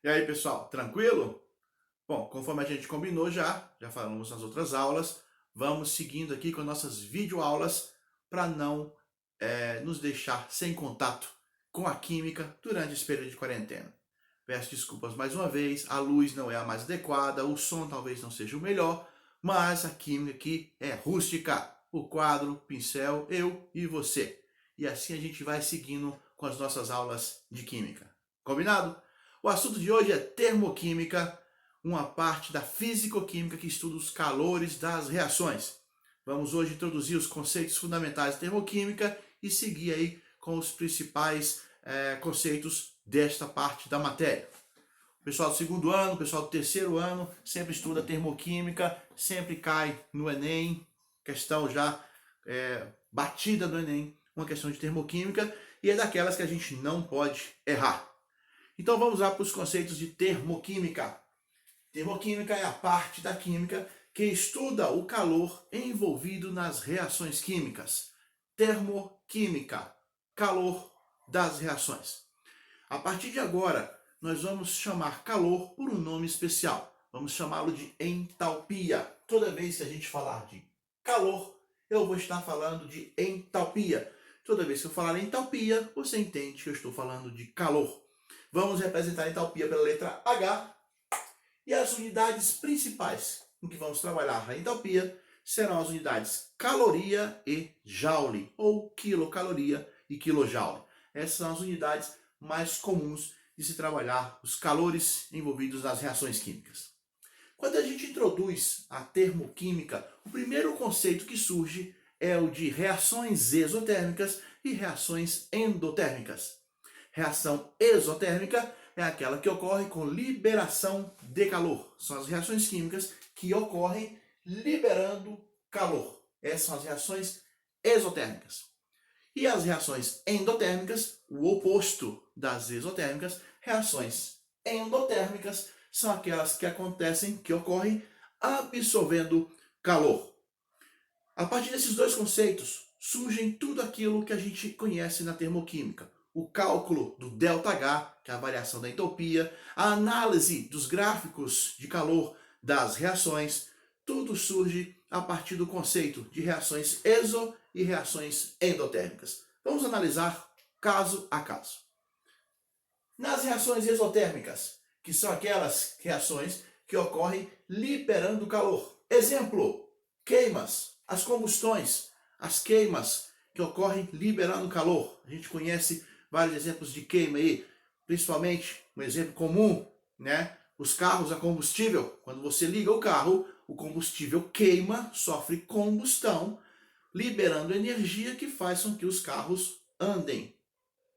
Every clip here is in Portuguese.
E aí, pessoal, tranquilo? Bom, conforme a gente combinou já falamos nas outras aulas, vamos seguindo aqui com nossas videoaulas para não nos deixar sem contato com a química durante esse período de quarentena. Peço desculpas mais uma vez, a luz não é a mais adequada, o som talvez não seja o melhor, mas a química aqui é rústica. O quadro, o pincel, eu e você. E assim a gente vai seguindo com as nossas aulas de química. Combinado? O assunto de hoje é termoquímica, uma parte da físico-química que estuda os calores das reações. Vamos hoje introduzir os conceitos fundamentais de termoquímica e seguir aí com os principais conceitos desta parte da matéria. O pessoal do segundo ano, o pessoal do terceiro ano sempre estuda termoquímica, sempre cai no Enem, questão já batida no Enem, uma questão de termoquímica, e é daquelas que a gente não pode errar. Então vamos lá para os conceitos de termoquímica. Termoquímica é a parte da química que estuda o calor envolvido nas reações químicas. Termoquímica, calor das reações. A partir de agora, nós vamos chamar calor por um nome especial. Vamos chamá-lo de entalpia. Toda vez que a gente falar de calor, eu vou estar falando de entalpia. Toda vez que eu falar entalpia, você entende que eu estou falando de calor. Vamos representar a entalpia pela letra H. E as unidades principais em que vamos trabalhar a entalpia serão as unidades caloria e joule, ou quilocaloria e quilojoule. Essas são as unidades mais comuns de se trabalhar os calores envolvidos nas reações químicas. Quando a gente introduz a termoquímica, o primeiro conceito que surge é o de reações exotérmicas e reações endotérmicas. Reação exotérmica é aquela que ocorre com liberação de calor. São as reações químicas que ocorrem liberando calor. Essas são as reações exotérmicas. E as reações endotérmicas, o oposto das exotérmicas, reações endotérmicas são aquelas que acontecem, que ocorrem absorvendo calor. A partir desses dois conceitos, surgem tudo aquilo que a gente conhece na termoquímica. O cálculo do ΔH, que é a variação da entropia, a análise dos gráficos de calor das reações, tudo surge a partir do conceito de reações exo e reações endotérmicas. Vamos analisar caso a caso. Nas reações exotérmicas, que são aquelas reações que ocorrem liberando calor. Exemplo, queimas, as combustões, as queimas que ocorrem liberando calor. A gente conhece vários exemplos de queima aí, principalmente um exemplo comum, né? Os carros a combustível. Quando você liga o carro, o combustível queima, sofre combustão, liberando energia que faz com que os carros andem,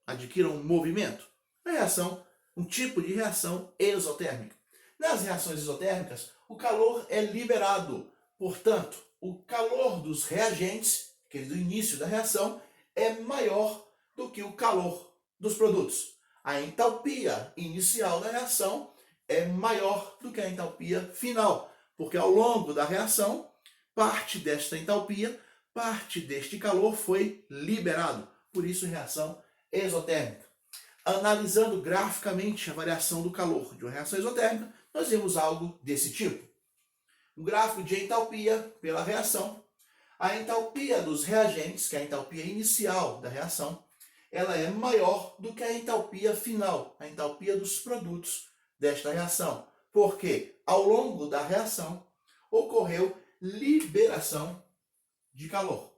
adquiram movimento. A reação, um tipo de reação exotérmica. Nas reações exotérmicas, o calor é liberado. Portanto, o calor dos reagentes, aquele do início da reação, é maior do que o calor dos produtos. A entalpia inicial da reação é maior do que a entalpia final, porque ao longo da reação, parte desta entalpia, parte deste calor foi liberado. Por isso, reação exotérmica. Analisando graficamente a variação do calor de uma reação exotérmica, nós vemos algo desse tipo. Um gráfico de entalpia pela reação. A entalpia dos reagentes, que é a entalpia inicial da reação, ela é maior do que a entalpia final, a entalpia dos produtos desta reação. Porque ao longo da reação ocorreu liberação de calor.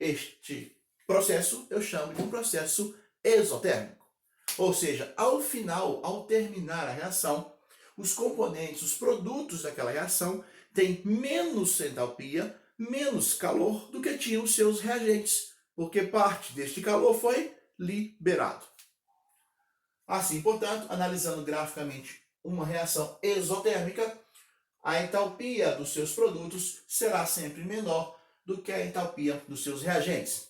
Este processo eu chamo de um processo exotérmico. Ou seja, ao final, ao terminar a reação, os componentes, os produtos daquela reação têm menos entalpia, menos calor do que tinham os seus reagentes, porque parte deste calor foi liberado. Assim, portanto, analisando graficamente uma reação exotérmica, a entalpia dos seus produtos será sempre menor do que a entalpia dos seus reagentes.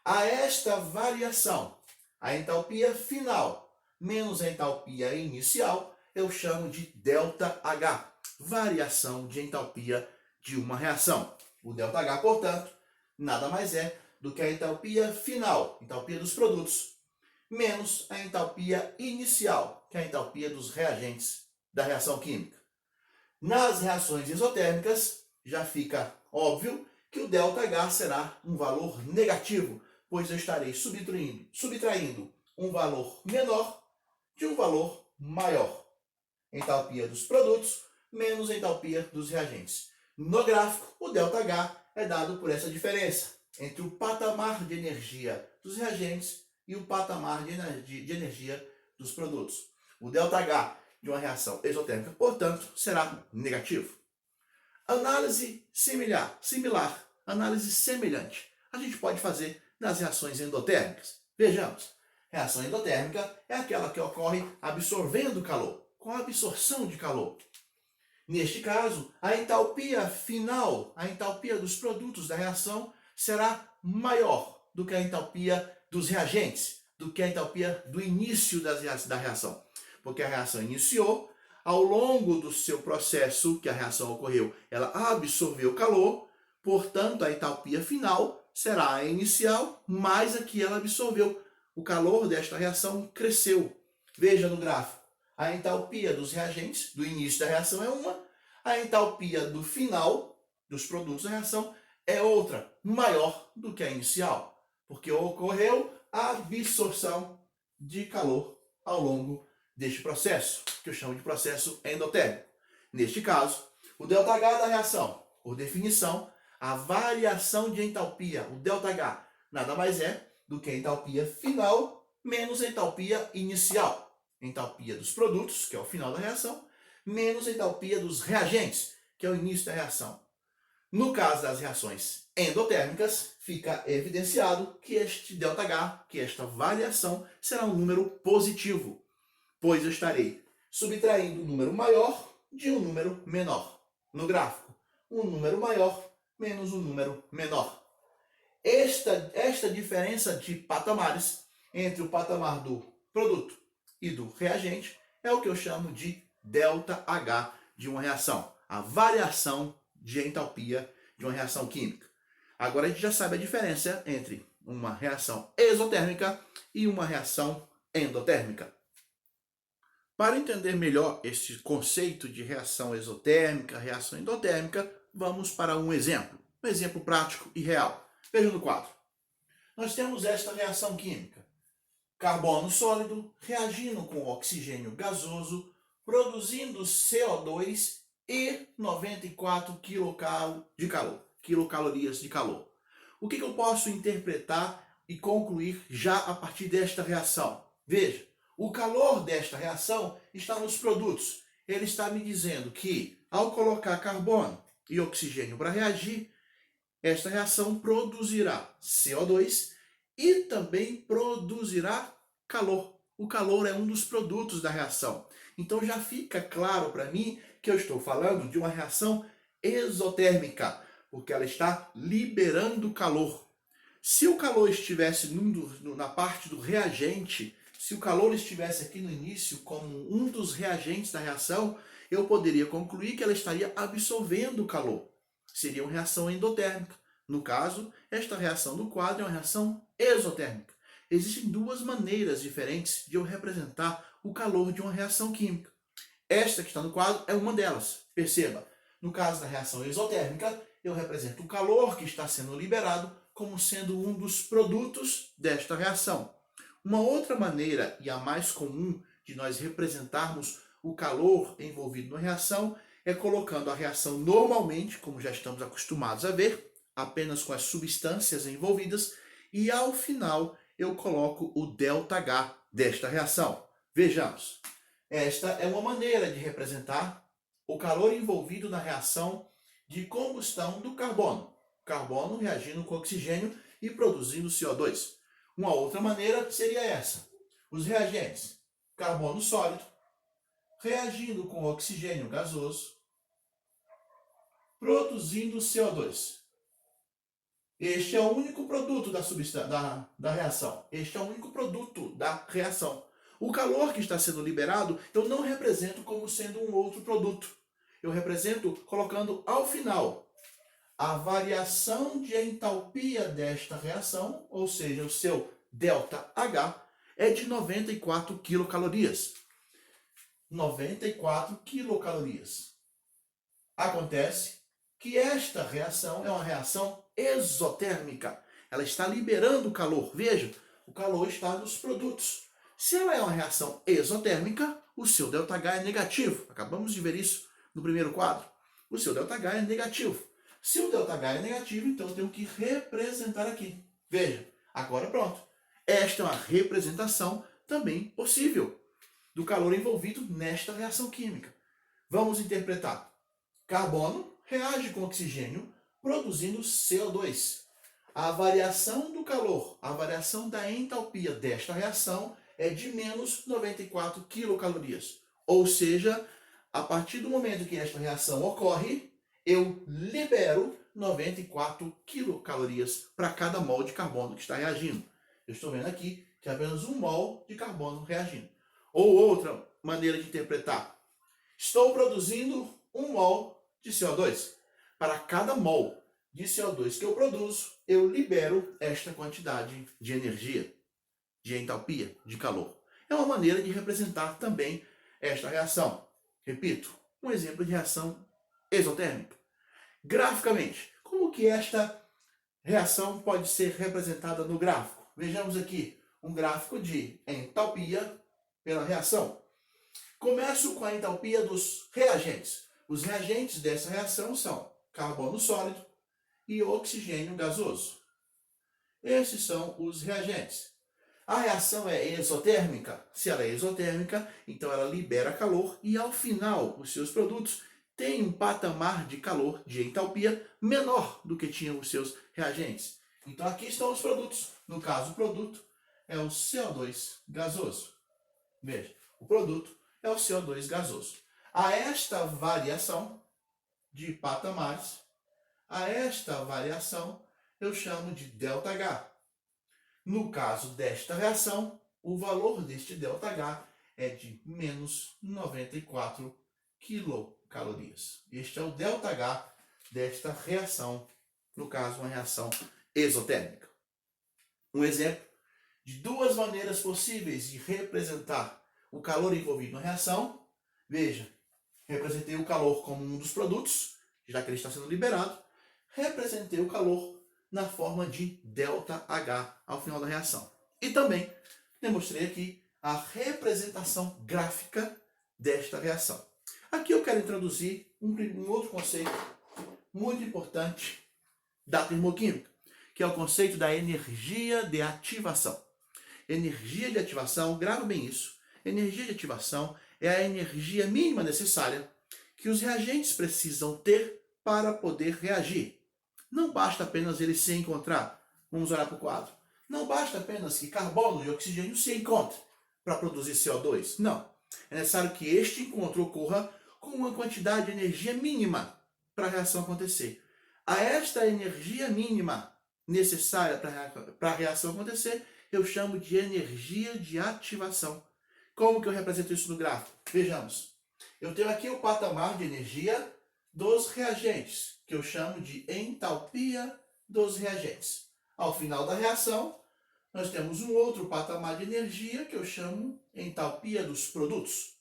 A esta variação, a entalpia final menos a entalpia inicial, eu chamo de ΔH, variação de entalpia de uma reação. O ΔH, portanto, nada mais é do que a entalpia final, entalpia dos produtos, menos a entalpia inicial, que é a entalpia dos reagentes da reação química. Nas reações isotérmicas, já fica óbvio que o ΔH será um valor negativo, pois eu estarei subtraindo um valor menor de um valor maior. Entalpia dos produtos menos entalpia dos reagentes. No gráfico, o ΔH é dado por essa diferença entre o patamar de energia dos reagentes e o patamar de energia dos produtos. O ΔH de uma reação exotérmica, portanto, será negativo. Análise similar, análise semelhante, a gente pode fazer nas reações endotérmicas. Vejamos, reação endotérmica é aquela que ocorre absorvendo calor, com a absorção de calor. Neste caso, a entalpia final, a entalpia dos produtos da reação, será maior do que a entalpia dos reagentes, do que a entalpia do início da reação. Porque a reação iniciou, ao longo do seu processo que a reação ocorreu, ela absorveu calor, portanto, a entalpia final será a inicial, mais a que ela absorveu. O calor desta reação cresceu. Veja no gráfico, a entalpia dos reagentes, do início da reação, é uma, a entalpia do final dos produtos da reação é outra, maior do que a inicial, porque ocorreu a absorção de calor ao longo deste processo, que eu chamo de processo endotérmico. Neste caso, o ΔH da reação, por definição, a variação de entalpia, o ΔH, nada mais é do que a entalpia final menos a entalpia inicial. Entalpia dos produtos, que é o final da reação, menos a entalpia dos reagentes, que é o início da reação. No caso das reações endotérmicas, fica evidenciado que este ΔH, que esta variação, será um número positivo, pois eu estarei subtraindo um número maior de um número menor. No gráfico, um número maior menos um número menor. Esta diferença de patamares entre o patamar do produto e do reagente é o que eu chamo de ΔH de uma reação, a variação de entalpia de uma reação química. Agora a gente já sabe a diferença entre uma reação exotérmica e uma reação endotérmica. Para entender melhor esse conceito de reação exotérmica, reação endotérmica, vamos para um exemplo prático e real. Veja no quadro. Nós temos esta reação química. Carbono sólido reagindo com oxigênio gasoso, produzindo CO2 e 94 quilocalorias de calor. O que eu posso interpretar e concluir já a partir desta reação? Veja, o calor desta reação está nos produtos. Ele está me dizendo que, ao colocar carbono e oxigênio para reagir, esta reação produzirá CO2 e também produzirá calor. O calor é um dos produtos da reação. Então já fica claro para mim que eu estou falando de uma reação exotérmica, porque ela está liberando calor. Se o calor estivesse na parte do reagente, se o calor estivesse aqui no início como um dos reagentes da reação, eu poderia concluir que ela estaria absorvendo o calor. Seria uma reação endotérmica. No caso, esta reação do quadro é uma reação exotérmica. Existem duas maneiras diferentes de eu representar o calor de uma reação química. Esta que está no quadro é uma delas. Perceba, no caso da reação exotérmica, eu represento o calor que está sendo liberado como sendo um dos produtos desta reação. Uma outra maneira, e a mais comum, de nós representarmos o calor envolvido na reação é colocando a reação normalmente, como já estamos acostumados a ver, apenas com as substâncias envolvidas, e ao final eu coloco o ΔH desta reação. Vejamos, esta é uma maneira de representar o calor envolvido na reação de combustão do carbono. Carbono reagindo com oxigênio e produzindo CO2. Uma outra maneira seria essa. Os reagentes, carbono sólido, reagindo com oxigênio gasoso, produzindo CO2. Este é o único produto da reação. Este é o único produto da reação. O calor que está sendo liberado, eu não represento como sendo um outro produto. Eu represento colocando ao final a variação de entalpia desta reação, ou seja, o seu ΔH, é de 94 quilocalorias. 94 quilocalorias. Acontece que esta reação é uma reação exotérmica. Ela está liberando calor. Veja, o calor está nos produtos. Se ela é uma reação exotérmica, o seu ΔH é negativo. Acabamos de ver isso no primeiro quadro. O seu ΔH é negativo. Se o ΔH é negativo, então eu tenho que representar aqui. Veja, agora pronto. Esta é uma representação também possível do calor envolvido nesta reação química. Vamos interpretar. Carbono reage com oxigênio, produzindo CO2. A variação do calor, a variação da entalpia desta reação é de menos 94 quilocalorias. Ou seja, a partir do momento que esta reação ocorre, eu libero 94 quilocalorias para cada mol de carbono que está reagindo. Eu estou vendo aqui que é apenas um mol de carbono reagindo. Ou outra maneira de interpretar. Estou produzindo um mol de CO2. Para cada mol de CO2 que eu produzo, eu libero esta quantidade de energia, de entalpia, de calor. É uma maneira de representar também esta reação. Repito, um exemplo de reação exotérmica. Graficamente, como que esta reação pode ser representada no gráfico? Vejamos aqui um gráfico de entalpia pela reação. Começo com a entalpia dos reagentes. Os reagentes dessa reação são carbono sólido e oxigênio gasoso. Esses são os reagentes. A reação é exotérmica. Se ela é exotérmica, então ela libera calor e ao final os seus produtos têm um patamar de calor, de entalpia, menor do que tinham os seus reagentes. Então aqui estão os produtos. No caso, o produto é o CO2 gasoso. Veja, o produto é o CO2 gasoso. A esta variação de patamares, a esta variação eu chamo de ΔH. No caso desta reação, o valor deste ΔH é de menos 94 quilocalorias. Este é o ΔH desta reação, no caso, uma reação exotérmica. Um exemplo de duas maneiras possíveis de representar o calor envolvido na reação. Veja, representei o calor como um dos produtos, já que ele está sendo liberado. Representei o calor na forma de ΔH ao final da reação. E também demonstrei aqui a representação gráfica desta reação. Aqui eu quero introduzir um outro conceito muito importante da termoquímica, que é o conceito da energia de ativação. Energia de ativação, grava bem isso. Energia de ativação é a energia mínima necessária que os reagentes precisam ter para poder reagir. Não basta apenas eles se encontrar. Vamos olhar para o quadro. Não basta apenas que carbono e oxigênio se encontrem para produzir CO2. Não. É necessário que este encontro ocorra com uma quantidade de energia mínima para a reação acontecer. A esta energia mínima necessária para a reação acontecer, eu chamo de energia de ativação. Como que eu represento isso no gráfico? Vejamos. Eu tenho aqui o patamar de energia dos reagentes, que eu chamo de entalpia dos reagentes. Ao final da reação, nós temos um outro patamar de energia, que eu chamo entalpia dos produtos.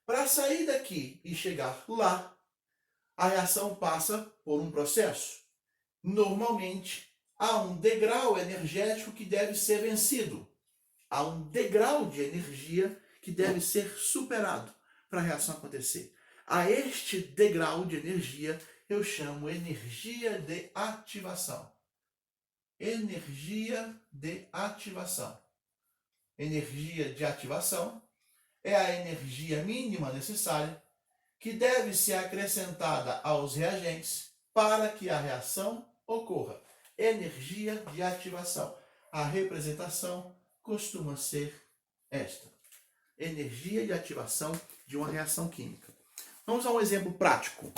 Para sair daqui e chegar lá, a reação passa por um processo. Normalmente, há um degrau energético que deve ser vencido. Há um degrau de energia que deve ser superado para a reação acontecer. A este degrau de energia eu chamo energia de ativação. Energia de ativação. Energia de ativação é a energia mínima necessária que deve ser acrescentada aos reagentes para que a reação ocorra. Energia de ativação. A representação costuma ser esta. Energia de ativação de uma reação química. Vamos a um exemplo prático.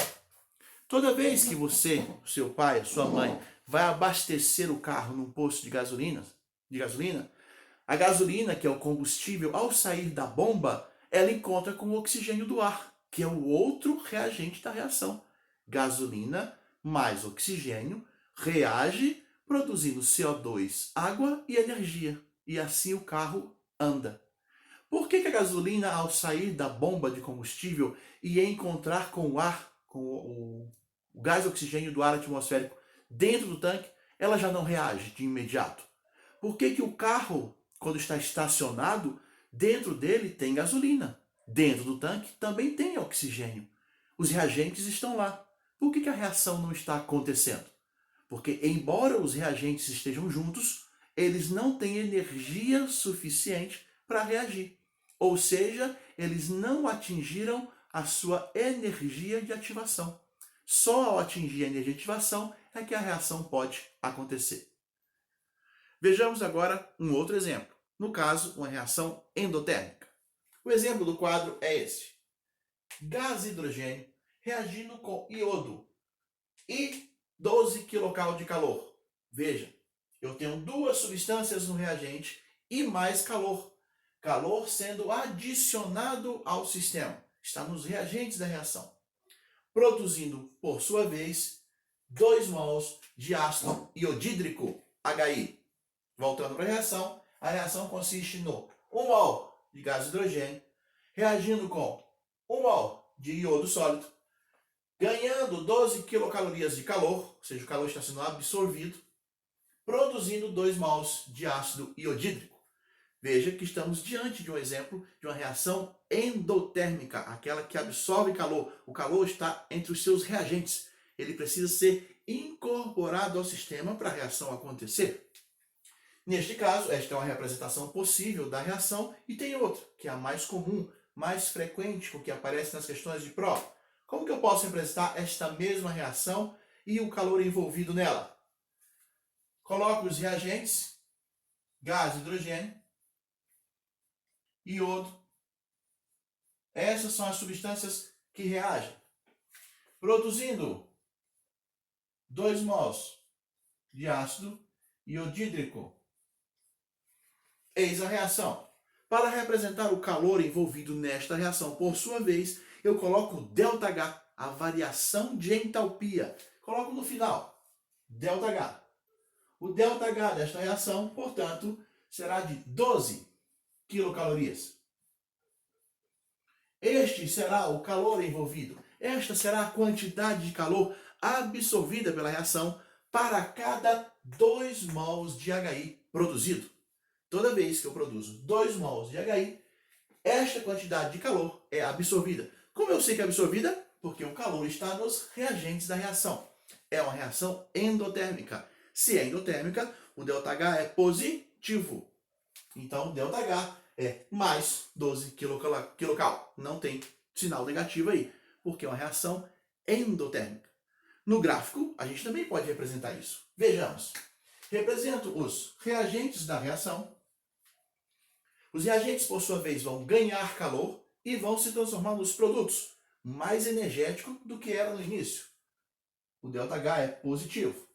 Toda vez que você, seu pai, sua mãe, vai abastecer o carro num posto de gasolina, a gasolina, que é o combustível, ao sair da bomba, ela encontra com o oxigênio do ar, que é o outro reagente da reação. Gasolina mais oxigênio reage produzindo CO2, água e energia. E assim o carro anda. Por que a gasolina, ao sair da bomba de combustível e encontrar com o ar, com o gás oxigênio do ar atmosférico dentro do tanque, ela já não reage de imediato? Por que o carro, quando está estacionado, dentro dele tem gasolina? Dentro do tanque também tem oxigênio. Os reagentes estão lá. Por que a reação não está acontecendo? Porque, embora os reagentes estejam juntos, eles não têm energia suficiente para reagir. Ou seja, eles não atingiram a sua energia de ativação. Só ao atingir a energia de ativação é que a reação pode acontecer. Vejamos agora um outro exemplo. No caso, uma reação endotérmica. O exemplo do quadro é esse. Gás hidrogênio reagindo com iodo e 12 kcal de calor. Veja, eu tenho duas substâncias no reagente e mais calor. Calor sendo adicionado ao sistema. Está nos reagentes da reação. Produzindo, por sua vez, 2 mols de ácido iodídrico, HI. Voltando para a reação consiste no 1 mol de gás hidrogênio reagindo com 1 mol de iodo sólido, ganhando 12 quilocalorias de calor, ou seja, o calor está sendo absorvido, produzindo 2 mols de ácido iodídrico. Veja que estamos diante de um exemplo de uma reação endotérmica, aquela que absorve calor. O calor está entre os seus reagentes. Ele precisa ser incorporado ao sistema para a reação acontecer. Neste caso, esta é uma representação possível da reação e tem outra, que é a mais comum, mais frequente, o que aparece nas questões de prova. Como que eu posso representar esta mesma reação e o calor envolvido nela? Coloco os reagentes, gás hidrogênio, iodo. Essas são as substâncias que reagem, produzindo 2 mols de ácido iodídrico. Eis a reação. Para representar o calor envolvido nesta reação, por sua vez, eu coloco ΔH, a variação de entalpia. Coloco no final, ΔH. O ΔH desta reação, portanto, será de 12 quilocalorias. Este será o calor envolvido. Esta será a quantidade de calor absorvida pela reação para cada 2 mols de HI produzido. Toda vez que eu produzo 2 mols de HI, esta quantidade de calor é absorvida. Como eu sei que é absorvida? Porque o calor está nos reagentes da reação. É uma reação endotérmica. Se é endotérmica, o ΔH é positivo. Então, ΔH é mais 12 quilocal. Não tem sinal negativo aí, porque é uma reação endotérmica. No gráfico, a gente também pode representar isso. Vejamos. Represento os reagentes da reação. Os reagentes, por sua vez, vão ganhar calor e vão se transformar nos produtos mais energéticos do que era no início. O ΔH é positivo.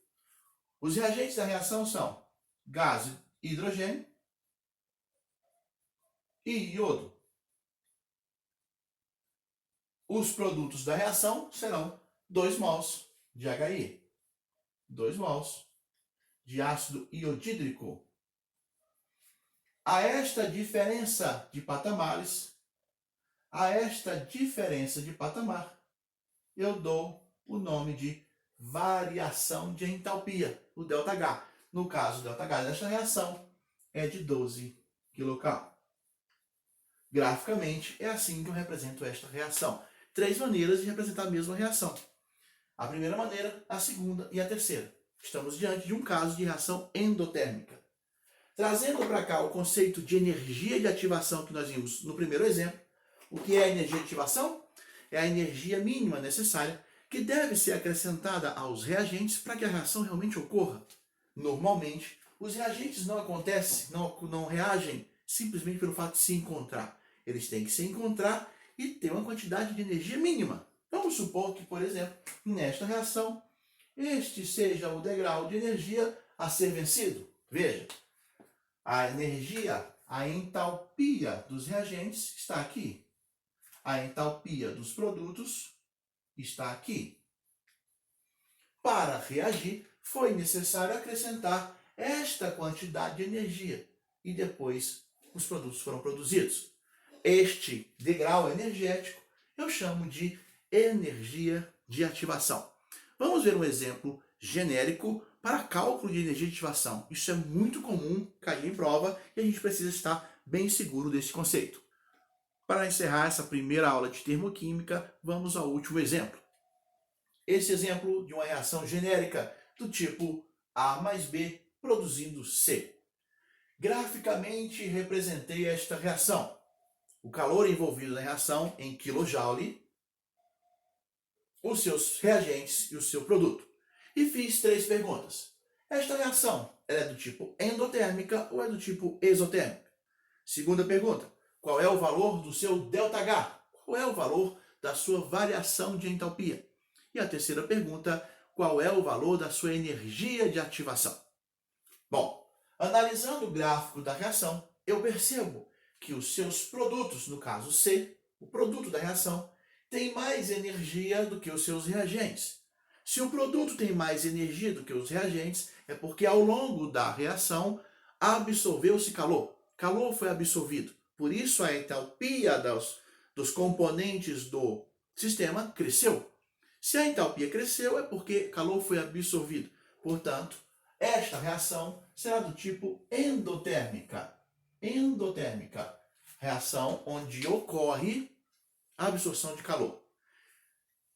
Os reagentes da reação são gás hidrogênio e iodo. Os produtos da reação serão 2 mols de HI, 2 mols de ácido iodídrico. A esta diferença de patamares, eu dou o nome de variação de entalpia, o ΔH. No caso, o ΔH desta reação é de 12 kcal. Graficamente, é assim que eu represento esta reação. 3 maneiras de representar a mesma reação. A primeira maneira, a segunda e a terceira. Estamos diante de um caso de reação endotérmica. Trazendo para cá o conceito de energia de ativação que nós vimos no primeiro exemplo, o que é a energia de ativação? É a energia mínima necessária que deve ser acrescentada aos reagentes para que a reação realmente ocorra. Normalmente, os reagentes não reagem simplesmente pelo fato de se encontrar. Eles têm que se encontrar e ter uma quantidade de energia mínima. Vamos supor que, por exemplo, nesta reação, este seja o degrau de energia a ser vencido. Veja, a energia, a entalpia dos reagentes está aqui. A entalpia dos produtos está aqui. Para reagir, foi necessário acrescentar esta quantidade de energia e depois os produtos foram produzidos. Este degrau energético eu chamo de energia de ativação. Vamos ver um exemplo genérico para cálculo de energia de ativação. Isso é muito comum cair em prova e a gente precisa estar bem seguro desse conceito. Para encerrar essa primeira aula de termoquímica, vamos ao último exemplo. Esse exemplo de uma reação genérica do tipo A mais B produzindo C. Graficamente representei esta reação. O calor envolvido na reação em kJ, os seus reagentes e o seu produto. E fiz 3 perguntas. Esta reação é do tipo endotérmica ou é do tipo exotérmica? Segunda pergunta. Qual é o valor do seu ΔH? Qual é o valor da sua variação de entalpia? E a terceira pergunta, qual é o valor da sua energia de ativação? Bom, analisando o gráfico da reação, eu percebo que os seus produtos, no caso C, o produto da reação, tem mais energia do que os seus reagentes. Se o produto tem mais energia do que os reagentes, é porque ao longo da reação absorveu-se calor. Calor foi absorvido. Por isso a entalpia dos componentes do sistema cresceu. Se a entalpia cresceu, é porque calor foi absorvido. Portanto, esta reação será do tipo endotérmica. Endotérmica. Reação onde ocorre a absorção de calor.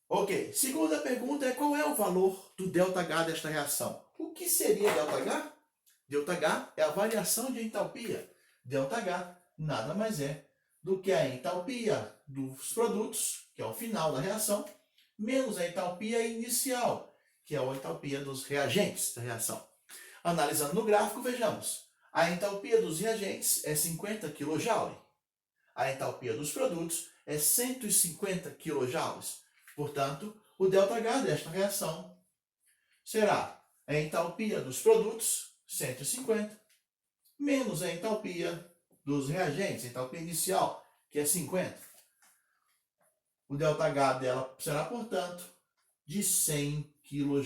Ok, segunda pergunta é qual é o valor do ΔH desta reação? O que seria ΔH? ΔH é a variação de entalpia. ΔH nada mais é do que a entalpia dos produtos, que é o final da reação, menos a entalpia inicial, que é a entalpia dos reagentes da reação. Analisando no gráfico, vejamos. A entalpia dos reagentes é 50 kJ. A entalpia dos produtos é 150 kJ. Portanto, o ΔH desta reação será a entalpia dos produtos, 150, menos a entalpia dos reagentes, a entalpia inicial, que é 50. O ΔH dela será, portanto, de 100 kJ.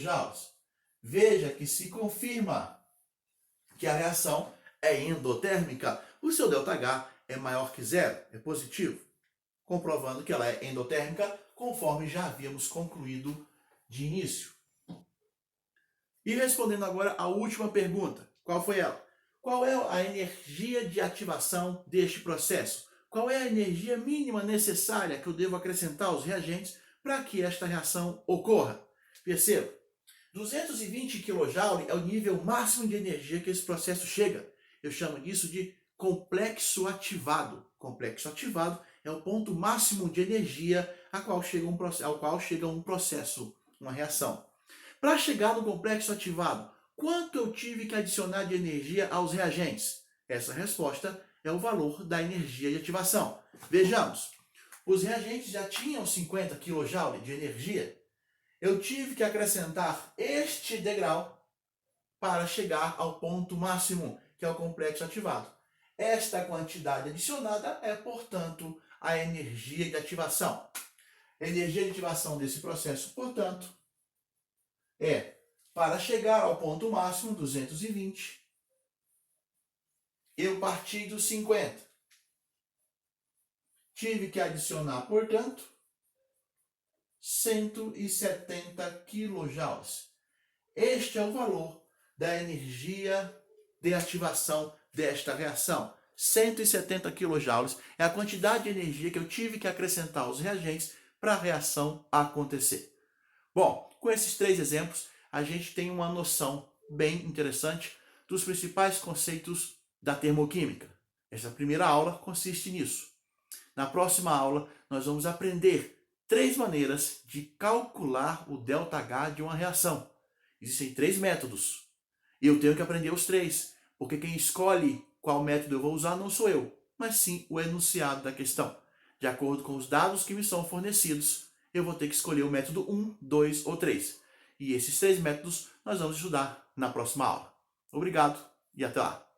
Veja que se confirma que a reação é endotérmica. O seu ΔH é maior que zero, é positivo, comprovando que ela é endotérmica, conforme já havíamos concluído de início. E respondendo agora à última pergunta, qual foi ela? Qual é a energia de ativação deste processo? Qual é a energia mínima necessária que eu devo acrescentar aos reagentes para que esta reação ocorra? Perceba, 220 kJ é o nível máximo de energia que esse processo chega. Eu chamo disso de complexo ativado. Complexo ativado é o ponto máximo de energia ao qual chega um processo, uma reação. Para chegar no complexo ativado, quanto eu tive que adicionar de energia aos reagentes? Essa resposta é o valor da energia de ativação. Vejamos, os reagentes já tinham 50 kJ de energia. Eu tive que acrescentar este degrau para chegar ao ponto máximo, que é o complexo ativado. Esta quantidade adicionada é, portanto, a energia de ativação. A energia de ativação desse processo, portanto, é para chegar ao ponto máximo, 220, eu parti dos 50. Tive que adicionar, portanto, 170 kJ. Este é o valor da energia de ativação desta reação. 170 kJ é a quantidade de energia que eu tive que acrescentar aos reagentes para a reação acontecer. Bom, com esses 3 exemplos, a gente tem uma noção bem interessante dos principais conceitos da termoquímica. Essa primeira aula consiste nisso. Na próxima aula, nós vamos aprender 3 maneiras de calcular o ΔH de uma reação. Existem 3 métodos. E eu tenho que aprender os 3, porque quem escolhe qual método eu vou usar não sou eu, mas sim o enunciado da questão. De acordo com os dados que me são fornecidos, eu vou ter que escolher o método 1, 2 ou 3. E esses 3 métodos nós vamos estudar na próxima aula. Obrigado e até lá!